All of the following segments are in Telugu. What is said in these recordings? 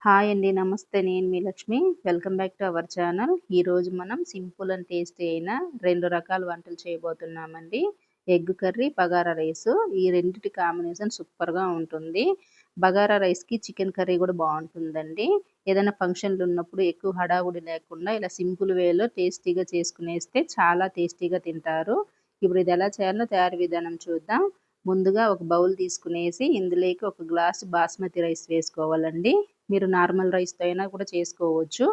హాయ్ అండి. నమస్తే. నేను మీ Lakshmi. Welcome back to our channel. ఈరోజు మనం సింపుల్ అండ్ టేస్టీ అయిన 2 రకాల వంటలు చేయబోతున్నామండి. Egg curry, bagara rice. ఈ రెండిటి కాంబినేషన్ సూపర్‌గా ఉంటుంది. బగారా రైస్‌కి చికెన్ కర్రీ కూడా బావుంటుందండి. ఏదైనా ఫంక్షన్‌లు ఉన్నప్పుడు ఎక్కువ హడావుడి లేకుండా ఇలా సింపుల్ వేలో టేస్టీగా చేసుకునేస్తే చాలా టేస్టీగా తింటారు. ఇప్పుడు ఇది ఎలా చేయాలో తయారీ విధానం చూద్దాం. ముందుగా ఒక బౌల్ తీసుకునేసి ఇందులోకి ఒక గ్లాస్ బాస్మతి రైస్ వేసుకోవాలండి. మీరు నార్మల్ రైస్‌తో అయినా కూడా చేసుకోవచ్చు.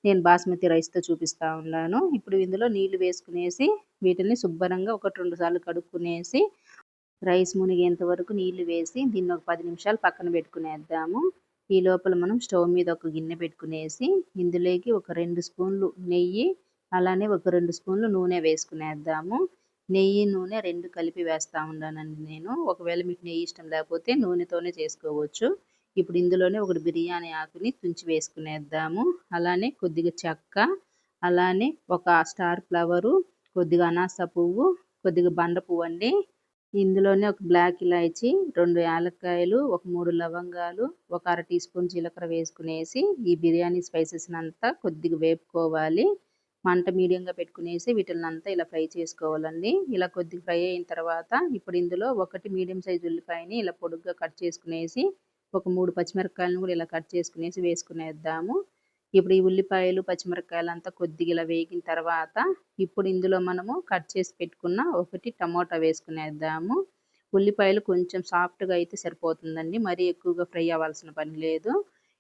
నేను బాస్మతి రైస్‌తో చూపిస్తా ఉన్నాను. ఇప్పుడు ఇందులో నీళ్లు వేసుకునేసి వీటిల్ని శుభ్రంగా 1, 2 సార్లు కడుక్కునేసి రైస్ మునిగేంత వరకు నీళ్లు వేసి దీన్ని ఒక 10 నిమిషాలు పక్కన పెట్టుకునేద్దాము. ఈ లోపల మనం స్టవ్ మీద ఒక గిన్నె పెట్టుకునేసి ఇందులోకి ఒక 2 స్పూన్లు నెయ్యి, అలానే ఒక 2 స్పూన్లు నూనె వేసుకునేద్దాము. నెయ్యి, నూనె 2 కలిపి వేస్తా ఉన్నానండి నేను. ఒకవేళ మీకు నెయ్యి ఇష్టం లేకపోతే నూనెతోనే చేసుకోవచ్చు. ఇప్పుడు ఇందులోనే ఒకటి బిర్యానీ ఆకుని తుంచి వేసుకునేద్దాము. అలానే కొద్దిగా చెక్క, అలానే ఒక స్టార్ ఫ్లవరు, కొద్దిగా అనాస పువ్వు, కొద్దిగా బండ పువ్వండి. ఇందులోనే ఒక బ్లాక్ ఇలాచీ, 2 యాలక్కాయలు, ఒక 3 లవంగాలు, ఒక అర టీ స్పూన్ జీలకర్ర వేసుకునేసి ఈ బిర్యానీ స్పైసెస్‌నంతా కొద్దిగా వేపుకోవాలి. మంట మీడియంగా పెట్టుకునేసి వీటిల్నంతా ఇలా ఫ్రై చేసుకోవాలండి. ఇలా కొద్దిగా ఫ్రై అయిన తర్వాత ఇప్పుడు ఇందులో ఒకటి మీడియం సైజ్ ఉల్లిపాయని ఇలా పొడుగ్గా కట్ చేసుకునేసి, ఒక 3 పచ్చిమిరపకాయలను కూడా ఇలా కట్ చేసుకునేసి వేసుకునేద్దాము. ఇప్పుడు ఈ ఉల్లిపాయలు, పచ్చిమిరపకాయలంతా కొద్దిగా ఇలా వేగిన తర్వాత ఇప్పుడు ఇందులో మనము కట్ చేసి పెట్టుకున్న ఒకటి టమోటా వేసుకునేద్దాము. ఉల్లిపాయలు కొంచెం సాఫ్ట్‌గా అయితే సరిపోతుందండి. మరీ ఎక్కువగా ఫ్రై అవ్వాల్సిన పని లేదు.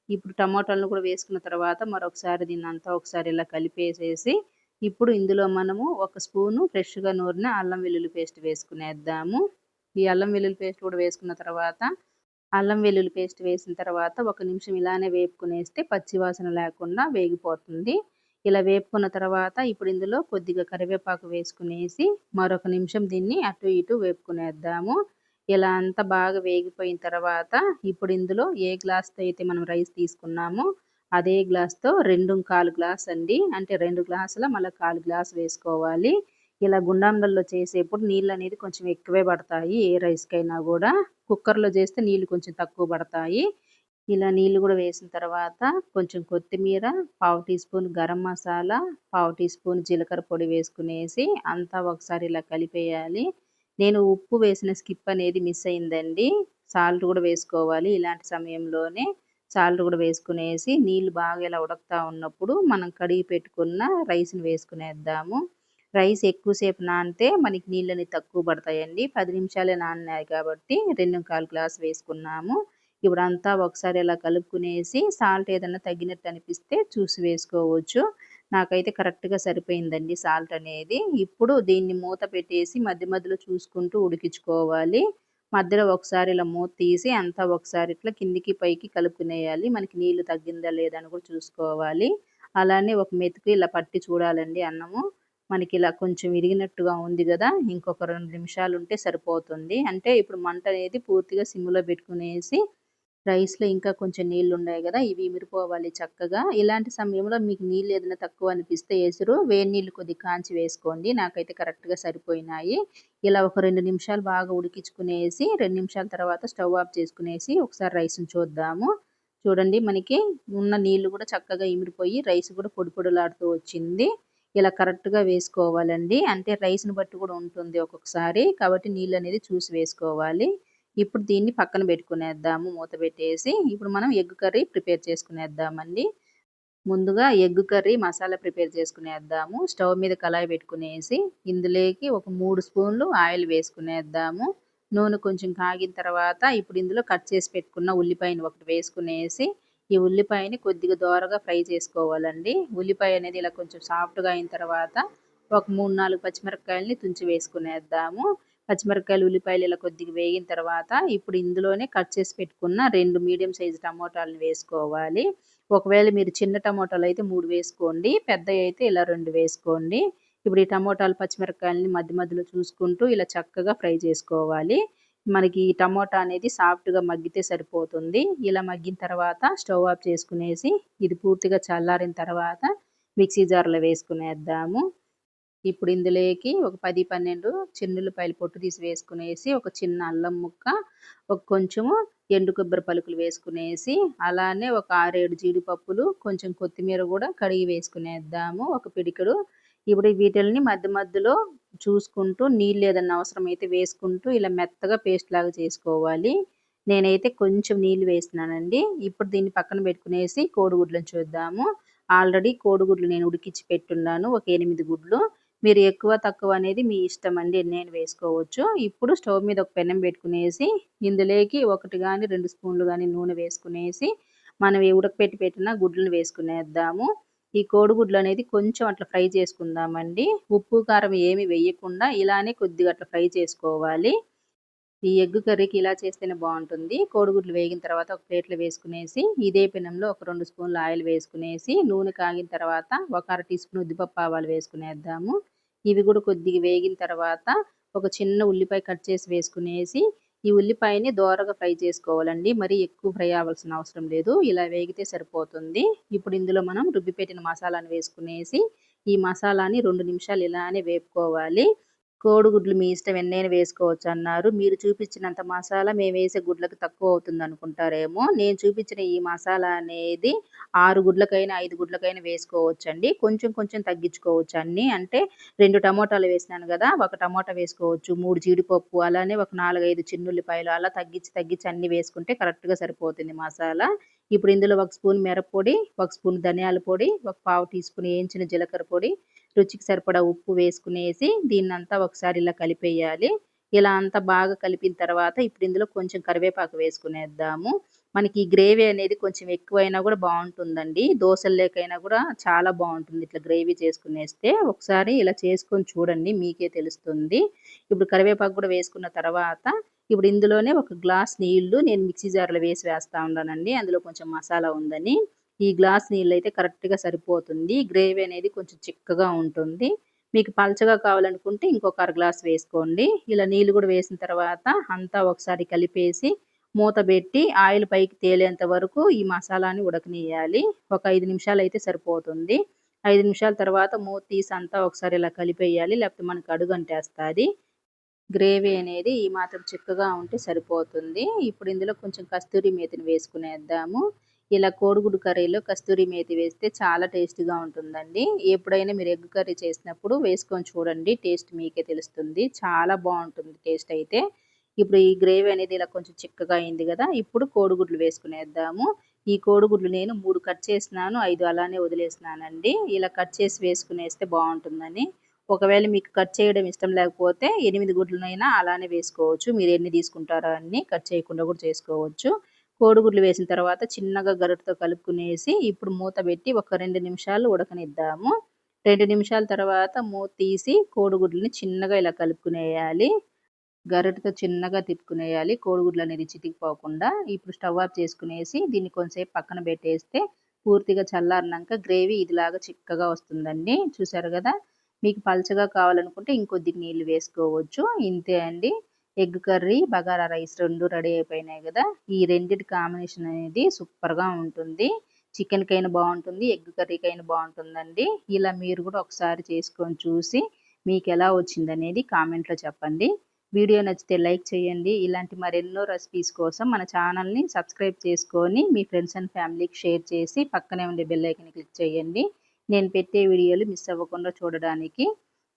ఇప్పుడు టమోటాలను కూడా వేసుకున్న తర్వాత మరొకసారి దీన్నంతా ఒకసారి ఇలా కలిపేసేసి ఇప్పుడు ఇందులో మనము ఒక స్పూను ఫ్రెష్‌గా నూరిన అల్లం వెల్లుల్లి పేస్ట్ వేసుకునేద్దాము. ఈ అల్లం వెల్లుల్లి పేస్ట్ కూడా వేసుకున్న తర్వాత అల్లం వెల్లుల్లి పేస్ట్ వేసిన తర్వాత ఒక నిమిషం ఇలానే వేపుకునేస్తే పచ్చి వాసన లేకుండా వేగిపోతుంది. ఇలా వేపుకున్న తర్వాత ఇప్పుడు ఇందులో కొద్దిగా కరివేపాకు వేసుకునేసి మరొక నిమిషం దీన్ని అటు ఇటు వేపుకునేద్దాము. ఇలా అంతా బాగా వేగిపోయిన తర్వాత ఇప్పుడు ఇందులో ఏ గ్లాస్‌తో అయితే మనం రైస్ తీసుకున్నామో అదే గ్లాస్‌తో 2:15 గ్లాస్ అండి. అంటే 2 గ్లాసుల మళ్ళా 1/4 గ్లాస్ వేసుకోవాలి. ఇలా గుండాంగల్లో చేసేప్పుడు నీళ్ళనేది కొంచెం ఎక్కువే పడతాయి ఏ రైస్‌కైనా గూడా. కుక్కర్‌లో చేస్తే నీళ్ళు కొంచెం తక్కువ పడతాయి. ఇలా నీళ్ళు గూడా వేసిన తర్వాత కొంచెం కొత్తిమీర, పావు టీ స్పూన్ గరం మసాలా, పావు టీ స్పూన్ జీలకర్ర పొడి వేసుకునేసి అంతా ఒకసారి ఇలా కలిపేయాలి. నేను ఉప్పు వేసిన స్కిప్ అనేది మిస్ అయిందండి. సాల్ట్ గూడా వేసుకోవాలి ఇలాంటి సమయంలోనే. సాల్ట్ గూడా వేసుకునేసి నీళ్ళు బాగా ఇలా ఉడుకుతా ఉన్నప్పుడు మనం కడిగి పెట్టుకున్న రైస్‌ని వేసుకునేద్దాము. రైస్ ఎక్కువ సేపు నానితే మనకి నీళ్ళనేవి తక్కువ పడతాయండి. 10 నిమిషాలే నానినాయి కాబట్టి 2:15 గ్లాస్ వేసుకున్నాము. ఇప్పుడంతా ఒకసారి ఇలా కలుపుకునేసి సాల్ట్ ఏదన్నా తగ్గినట్టు అనిపిస్తే చూసి వేసుకోవచ్చు. నాకైతే కరెక్ట్‌గా సరిపోయిందండి సాల్ట్ అనేది. ఇప్పుడు దీన్ని మూత పెట్టేసి మధ్య మధ్యలో చూసుకుంటూ ఉడికించుకోవాలి. మధ్యలో ఒకసారి ఇలా మూత తీసి అంతా ఒకసారి ఇట్లా కిందికి పైకి కలుపుకునేయాలి. మనకి నీళ్లు తగ్గిందా లేదా అని కూడా చూసుకోవాలి. అలానే ఒక మెతుకు ఇలా పట్టి చూడాలండి అన్నము. మనకిలా కొంచెం ఇరిగినట్టుగా ఉంది గదా! ఇంకొక 2 నిమిషాలుంటే సరిపోతుంది. అంటే ఇప్పుడు మంట అనేది పూర్తిగా సిమ్‌లో పెట్టుకునేసి రైస్‌లో ఇంకా కొంచెం నీళ్లున్నాయి గదా! ఇవి ఇమిరిపోవాలి చక్కగా. ఇలాంటి సమయంలో మీకు నీళ్ళు ఏదైనా తక్కువ అనిపిస్తే ఎసురు వేడి నీళ్ళు కొద్దిగా కాంచి వేసుకోండి. నాకైతే కరెక్ట్‌గా సరిపోయినాయి. ఇలా ఒక 2 నిమిషాలు బాగా ఉడికించుకునేసి 2 నిమిషాల తర్వాత స్టవ్ ఆఫ్ చేసుకునేసి ఒకసారి రైస్‌ని చూద్దాము. చూడండి మనకి ఉన్న నీళ్ళు గూడా చక్కగా ఇమిరిపోయి రైస్ గూడా పొడి పొడిలాడుతూ వచ్చింది. ఇలా కరెక్ట్‌గా వేసుకోవాలండి. అంటే రైస్‌ని బట్టి కూడా ఉంటుంది ఒక్కొక్కసారి. కాబట్టి నీళ్ళనేది చూసి వేసుకోవాలి. ఇప్పుడు దీన్ని పక్కన పెట్టుకునేద్దాము మూత పెట్టేసి. ఇప్పుడు మనం ఎగ్ కర్రీ ప్రిపేర్ చేసుకునేద్దామండి. ముందుగా ఎగ్ కర్రీ మసాలా ప్రిపేర్ చేసుకునేద్దాము. స్టవ్ మీద కళాయి పెట్టుకునేసి ఇందులోకి ఒక 3 స్పూన్లు ఆయిల్ వేసుకునేద్దాము. నూనె కొంచెం కాగిన తర్వాత ఇప్పుడు ఇందులో కట్ చేసి పెట్టుకున్న ఉల్లిపాయని ఒకటి వేసుకునేసి ఈ ఉల్లిపాయని కొద్దిగా దోరగా ఫ్రై చేసుకోవాలండి. ఉల్లిపాయ అనేది ఇలా కొంచెం సాఫ్ట్‌గా అయిన తర్వాత ఒక 3, 4 పచ్చిమిరపకాయలని తుంచి వేసుకునేద్దాము. పచ్చిమిరపకాయలు, ఉల్లిపాయలు ఇలా కొద్దిగా వేగిన తర్వాత ఇప్పుడు ఇందులోనే కట్ చేసి పెట్టుకున్న 2 మీడియం సైజ్ టమోటాలను వేసుకోవాలి. ఒకవేళ మీరు చిన్న టమోటాలైతే 3 వేసుకోండి. పెద్దయైతే ఇలా 2 వేసుకోండి. ఇప్పుడు ఈ టమోటాలు, పచ్చిమిరపకాయలని మధ్య మధ్యలో చూసుకుంటూ ఇలా చక్కగా ఫ్రై చేసుకోవాలి. మనకి ఈ టమోటా అనేది సాఫ్ట్‌గా మగ్గితే సరిపోతుంది. ఇలా మగ్గిన తర్వాత స్టవ్ ఆఫ్ చేసుకునేసి ఇది పూర్తిగా చల్లారిన తర్వాత మిక్సీ జార్‌లో వేసుకునేద్దాము. ఇప్పుడు ఇందులోకి ఒక 10, 12 చిన్నుల్లిపాయలు పొట్టు తీసి వేసుకునేసి, ఒక చిన్న అల్లం ముక్క, ఒక కొంచెము ఎండు కొబ్బరి పలుకులు వేసుకునేసి, అలానే ఒక 6, 7 జీడిపప్పులు, కొంచెం కొత్తిమీర గూడా కడిగి వేసుకునేద్దాము. ఒక పిడికెడు. ఇప్పుడు వీటిల్ని మధ్య మధ్యలో చూసుకుంటూ నీళ్ళేదన్నా అవసరమైతే వేసుకుంటూ ఇలా మెత్తగా పేస్ట్ లాగా చేసుకోవాలి. నేనైతే కొంచెం నీళ్ళు వేసినానండి. ఇప్పుడు దీన్ని పక్కన పెట్టుకునేసి కోడిగుడ్లను చూద్దాము. ఆల్రెడీ కోడిగుడ్లు నేను ఉడికిచ్చి పెట్టున్నాను. ఒక 8 గుడ్లు. మీరు ఎక్కువ, తక్కువ అనేది మీ ఇష్టమండి. ఎన్నైనా వేసుకోవచ్చు. ఇప్పుడు స్టవ్ మీద ఒక పెనం పెట్టుకునేసి, ఇందులోకి 1 గాని, 2 స్పూన్లు గాని నూనె వేసుకునేసి, మనం ఈ ఉడకపెట్టి పెట్టిన గుడ్లను వేసుకునేద్దాము. ఈ కోడిగుడ్లు అనేది కొంచెం అట్లా ఫ్రై చేసుకుందామండి. ఉప్పు, కారం ఏమి వేయకుండా ఇలానే కొద్దిగా అట్లా ఫ్రై చేసుకోవాలి. ఈ ఎగ్ కర్రీకి ఇలా చేస్తేనే బావుంటుంది. కోడిగుడ్లు వేగిన తర్వాత ఒక ప్లేట్‌లో వేసుకునేసి, ఇదే పెనంలో ఒక 2 స్పూన్ల ఆయిల్ వేసుకునేసి, నూనె కాగిన తర్వాత ఒక అర టీ స్పూన్ ఉద్దిపప్పు ఆవాలు వేసుకునేద్దాము. ఇవి కూడా కొద్దిగా వేగిన తర్వాత ఒక చిన్న ఉల్లిపాయ కట్ చేసి వేసుకునేసి, ఈ ఉల్లిపాయని దోరగా ఫ్రై చేసుకోవాలండి. మరీ ఎక్కువ ఫ్రై అవ్వాల్సిన అవసరం లేదు. ఇలా వేగితే సరిపోతుంది. ఇప్పుడు ఇందులో మనం రుబ్బి పెట్టిన మసాలాను వేసుకునేసి, ఈ మసాలాని 2 నిమిషాలు ఇలానే వేపుకోవాలి. కోడిగుడ్లు మీ ఇష్టం ఎన్నైనా వేసుకోవచ్చన్నారు. మీరు చూపించినంత మసాలా మేమేసే గుడ్లకి తక్కువవుతుందనుకుంటారేమో. నేను చూపించిన ఈ మసాలా అనేది 6 గుడ్లకైనా, 5 గుడ్లకైనా వేసుకోవచ్చండి. కొంచెం కొంచెం తగ్గించుకోవచ్చు అన్నీ. అంటే 2 టమోటాలు వేసినాను గదా! ఒక టమోటా వేసుకోవచ్చు. 3 జీడిపప్పు, అలానే ఒక 4, 5 చిన్నుల్లిపాయలు అలా తగ్గించి, తగ్గించి అన్నీ వేసుకుంటే కరెక్ట్‌గా సరిపోతుంది మసాలా. ఇప్పుడు ఇందులో 1 స్పూన్ మిరప్పొడి, 1 స్పూన్ ధనియాల పొడి, ఒక పావు టీ స్పూన్ ఏంచిన జీలకర్ర పొడి, రుచికి సరిపడా ఉప్పు వేసుకునేసి దీన్నంతా ఒకసారి ఇలా కలిపేయాలి. ఇలా అంతా బాగా కలిపిన తర్వాత ఇప్పుడు ఇందులో కొంచెం కరివేపాకు వేసుకునేద్దాము. మనకి ఈ గ్రేవీ అనేది కొంచెం ఎక్కువైనా గూడా బావుంటుందండి. దోసల్లోకైనా గూడా చాలా బావుంటుంది ఇట్లా గ్రేవీ చేసుకునేస్తే. ఒకసారి ఇలా చేసుకొని చూడండి మీకే తెలుస్తుంది. ఇప్పుడు కరివేపాకు గూడా వేసుకున్న తర్వాత ఇప్పుడు ఇందులోనే ఒక గ్లాస్ నీళ్లు నేను మిక్సీ జార్‌లో వేస్తా ఉన్నానండి. అందులో కొంచెం మసాలా ఉందని. ఈ గ్లాస్ నీళ్ళైతే కరెక్ట్‌గా సరిపోతుంది. గ్రేవీ అనేది కొంచెం చిక్కగా ఉంటుంది. మీకు పలచగా కావాలనుకుంటే ఇంకొక అర గ్లాస్ వేసుకోండి. ఇలా నీళ్ళు గూడా వేసిన తర్వాత అంతా ఒకసారి కలిపేసి మూత బెట్టి ఆయిల్ పైకి తేలేంత వరకు ఈ మసాలాని ఉడకనియ్యాలి. ఒక 5 నిమిషాలైతే సరిపోతుంది. 5 నిమిషాల తర్వాత మూత తీసి అంతా ఒకసారి ఇలా కలిపేయాలి. లేకపోతే మనకు అడుగంటేస్తాది. గ్రేవీ అనేది ఈ మాత్రం చిక్కగా ఉంటే సరిపోతుంది. ఇప్పుడు ఇందులో కొంచెం కస్తూరి మేతిని వేసుకునేద్దాము. ఇలా కోడిగుడ్డు కర్రీలో కస్తూరి మేతి వేస్తే చాలా టేస్టీగా ఉంటుందండి. ఎప్పుడైనా మీరు ఎగ్ కర్రీ చేసినప్పుడు వేసుకొని చూడండి. టేస్ట్ మీకే తెలుస్తుంది. చాలా బావుంటుంది టేస్ట్ అయితే. ఇప్పుడు ఈ గ్రేవీ అనేది ఇలా కొంచెం చిక్కగా అయింది గదా! ఇప్పుడు కోడిగుడ్లు వేసుకునేద్దాము. ఈ కోడిగుడ్లు నేను 3 కట్ చేసినాను. 5 అలానే వదిలేసినానండి. ఇలా కట్ చేసి వేసుకునేస్తే బావుంటుందని. ఒకవేళ మీకు కట్ చేయడం ఇష్టం లేకపోతే 8 గుడ్లనైనా అలానే వేసుకోవచ్చు. మీరు ఎన్ని తీసుకుంటారో అన్ని కట్ చేయకుండా కూడా చేసుకోవచ్చు. కోడిగుడ్లు వేసిన తర్వాత చిన్నగా గరిటెతో కలుపుకునేసి ఇప్పుడు మూత పెట్టి ఒక 2 నిమిషాలు ఉడకనిద్దాము. 2 నిమిషాల తర్వాత మూత తీసి కోడిగుడ్లని చిన్నగా ఇలా కలుపుకునేయాలి. గరిటెతో చిన్నగా తిప్పుకునేయాలి. కోడిగుడ్లు అనేది చితికిపోకుండా. ఇప్పుడు స్టవ్ ఆఫ్ చేసుకునేసి దీన్ని కొంసేపు పక్కన పెట్టేస్తే పూర్తిగా చల్లారినంక గ్రేవీ ఇదిలాగా చిక్కగా వస్తుందండి. చూసారు గదా! మీకు పలచగా కావాలనుకుంటే ఇంకొద్దిగా నీళ్లు వేసుకోవచ్చు. ఇంతే అండి. Egg curry, bagara rice 2 ready అయిపోయినాయి గదా! ఈ రెండిటి కాంబినేషన్ అనేది సూపర్‌గా ఉంటుంది. చికెన్‌కైనా బావుంటుంది. ఎగ్ కర్రీకైనా బావుంటుందండి. ఇలా మీరు గూడా ఒకసారి చేసుకొని చూసి మీకెలా వచ్చిందనేది కామెంట్‌లో చెప్పండి. వీడియో నచ్చితే లైక్ చేయండి. ఇలాంటి మరెన్నో రెసిపీస్ కోసం మన ఛానల్‌ని సబ్స్క్రైబ్ చేసుకొని మీ ఫ్రెండ్స్ అండ్ ఫ్యామిలీకి షేర్ చేసి పక్కనే ఉండే బెల్ ఐకాన్‌ని క్లిక్ చేయండి. నేను పెట్టే వీడియోలు మిస్ అవ్వకుండా చూడడానికి.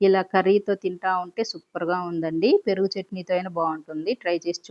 ఇలా కర్రీతో తింటా ఉంటే సూపర్‌గా ఉందండి. పెరుగు చట్నీతో అయినా బావుంటుంది. ట్రై చేసి చూడండి.